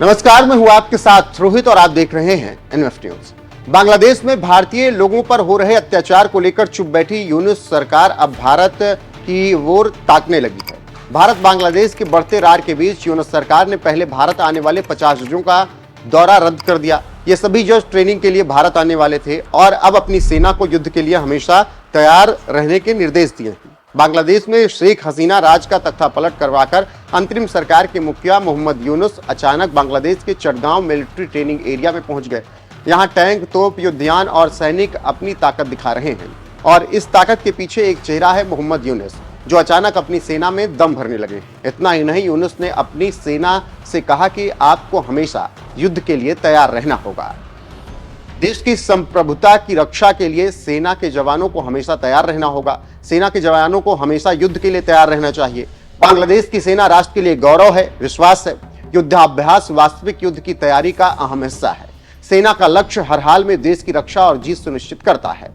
नमस्कार, मैं हूं आपके साथ रोहित और आप देख रहे हैं एनएफ न्यूज। बांग्लादेश में भारतीय लोगों पर हो रहे अत्याचार को लेकर चुप बैठी यूनुस सरकार अब भारत की ओर ताकने लगी है। भारत बांग्लादेश के बढ़ते रार के बीच यूनुस सरकार ने पहले भारत आने वाले 50 जजों का दौरा रद्द कर दिया। ये सभी जज ट्रेनिंग के लिए भारत आने वाले थे और अब अपनी सेना को युद्ध के लिए हमेशा तैयार रहने के निर्देश दिए हैं। बांग्लादेश में शेख हसीना राज का तख्ता पलट करवाकर अंतरिम सरकार के मुखिया मोहम्मद यूनुस अचानक बांग्लादेश के चटगांव मिलिट्री ट्रेनिंग एरिया में पहुंच गए। यहां टैंक, तोप, युद्धयान और सैनिक अपनी ताकत दिखा रहे हैं और इस ताकत के पीछे एक चेहरा है मोहम्मद यूनुस, जो अचानक अपनी सेना में दम भरने लगे। इतना ही नहीं, यूनुस ने अपनी सेना से कहा कि आपको हमेशा युद्ध के लिए तैयार रहना होगा। देश की संप्रभुता की रक्षा के लिए सेना के जवानों को हमेशा तैयार रहना होगा। सेना के जवानों को हमेशा युद्ध के लिए तैयार रहना चाहिए। बांग्लादेश की सेना राष्ट्र के लिए गौरव है, विश्वास है। युद्धाभ्यास वास्तविक युद्ध की तैयारी का अहम हिस्सा है। सेना का लक्ष्य हर हाल में देश की रक्षा और जीत सुनिश्चित करता है।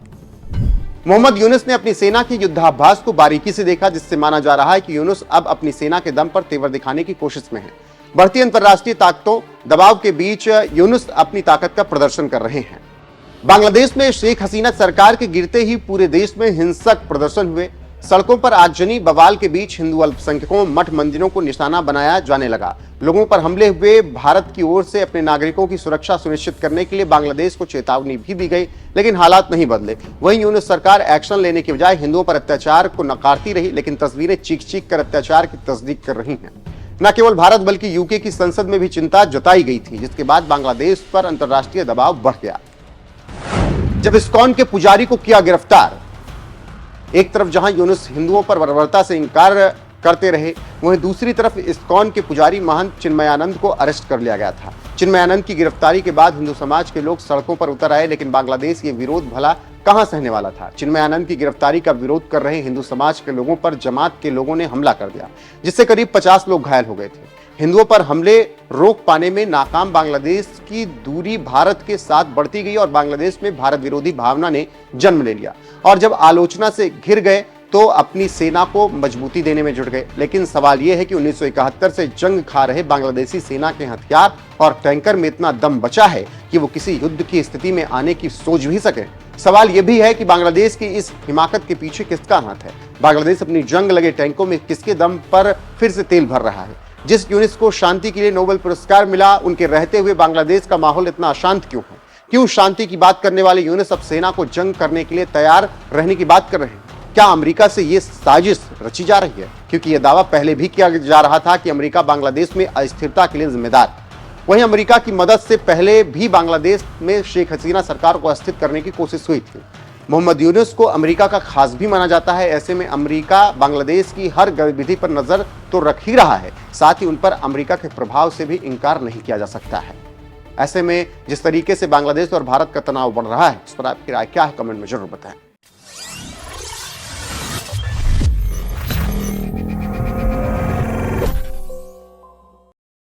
मोहम्मद यूनुस ने अपनी सेना के युद्धाभ्यास को बारीकी से देखा, जिससे माना जा रहा है कि यूनुस अब अपनी सेना के दम पर तेवर दिखाने की कोशिश में है। बढ़ती अंतर्राष्ट्रीय ताकतों दबाव के बीच यूनुस अपनी ताकत का प्रदर्शन कर रहे हैं। बांग्लादेश में शेख हसीना सरकार के गिरते ही पूरे देश में हिंसक प्रदर्शन हुए। सड़कों पर आगजनी बवाल के बीच हिंदू अल्पसंख्यकों, मठ मंदिरों को निशाना बनाया जाने लगा। लोगों पर हमले हुए। भारत की ओर से अपने नागरिकों की सुरक्षा सुनिश्चित करने के लिए बांग्लादेश को चेतावनी भी दी गई, लेकिन हालात नहीं बदले। वहीं यूनुस सरकार एक्शन लेने के बजाय हिंदुओं पर अत्याचार को नकारती रही, लेकिन तस्वीरें चीख चीख कर अत्याचार की तस्दीक कर रही हैं। न केवल भारत बल्कि यूके की संसद में भी चिंता जताई गई थी, जिसके बाद बांग्लादेश पर अंतर्राष्ट्रीय दबाव बढ़ गया। जब इस्कॉन के पुजारी को किया गिरफ्तार, एक तरफ जहां यूनुस हिंदुओं पर बर्बरता से इंकार करते रहे, वहीं दूसरी तरफ इस्कॉन के पुजारी महंत चिन्मयानंद को अरेस्ट कर लिया गया था। चिन्मयानंद की गिरफ्तारी के बाद हिंदू समाज के लोग सड़कों पर उतर आए, लेकिन बांग्लादेश ये विरोध भला कहां सहने वाला था। चिन्मयानंद की गिरफ्तारी का विरोध कर रहे हिंदू समाज के लोगों पर जमात के लोगों ने हमला कर दिया, जिससे करीब 50 लोग घायल हो गए थे। हिंदुओं पर हमले रोक पाने में नाकाम बांग्लादेश की दूरी भारत के साथ बढ़ती गई और बांग्लादेश में भारत विरोधी भावना ने जन्म ले लिया और जब आलोचना से घिर गए तो अपनी सेना को मजबूती देने में जुट गए। लेकिन सवाल यह है कि 1971 से जंग खा रहे बांग्लादेशी सेना के हथियार और टैंकर में इतना दम बचा है कि वो किसी युद्ध की स्थिति में आने की सोच भी सके। सवाल यह भी है कि बांग्लादेश की इस हिमाकत के पीछे किसका हाथ है। बांग्लादेश अपनी जंग लगे टैंकों में किसके दम पर फिर से तेल भर रहा है। जिस यूनुस को शांति के लिए नोबेल पुरस्कार मिला, उनके रहते हुए बांग्लादेश का माहौल इतना अशांत क्यों है? क्यों शांति की बात करने वाले यूनुस अब सेना को जंग करने के लिए तैयार रहने की बात कर रहे हैं? क्या अमेरिका से ये साजिश रची जा रही है? क्योंकि यह दावा पहले भी किया जा रहा था कि अमेरिका बांग्लादेश में अस्थिरता के लिए जिम्मेदार है। वहीं अमेरिका की मदद से पहले भी बांग्लादेश में शेख हसीना सरकार को अस्थिर करने की कोशिश हुई थी। मोहम्मद यूनुस को अमेरिका का खास भी माना जाता है। ऐसे में अमेरिका बांग्लादेश की हर गतिविधि पर नजर तो रख ही रहा है, साथ ही उन पर अमेरिका के प्रभाव से भी इनकार नहीं किया जा सकता है। ऐसे में जिस तरीके से बांग्लादेश और भारत का तनाव बढ़ रहा है, उस पर आपकी राय क्या है, कमेंट में जरूर बताएं।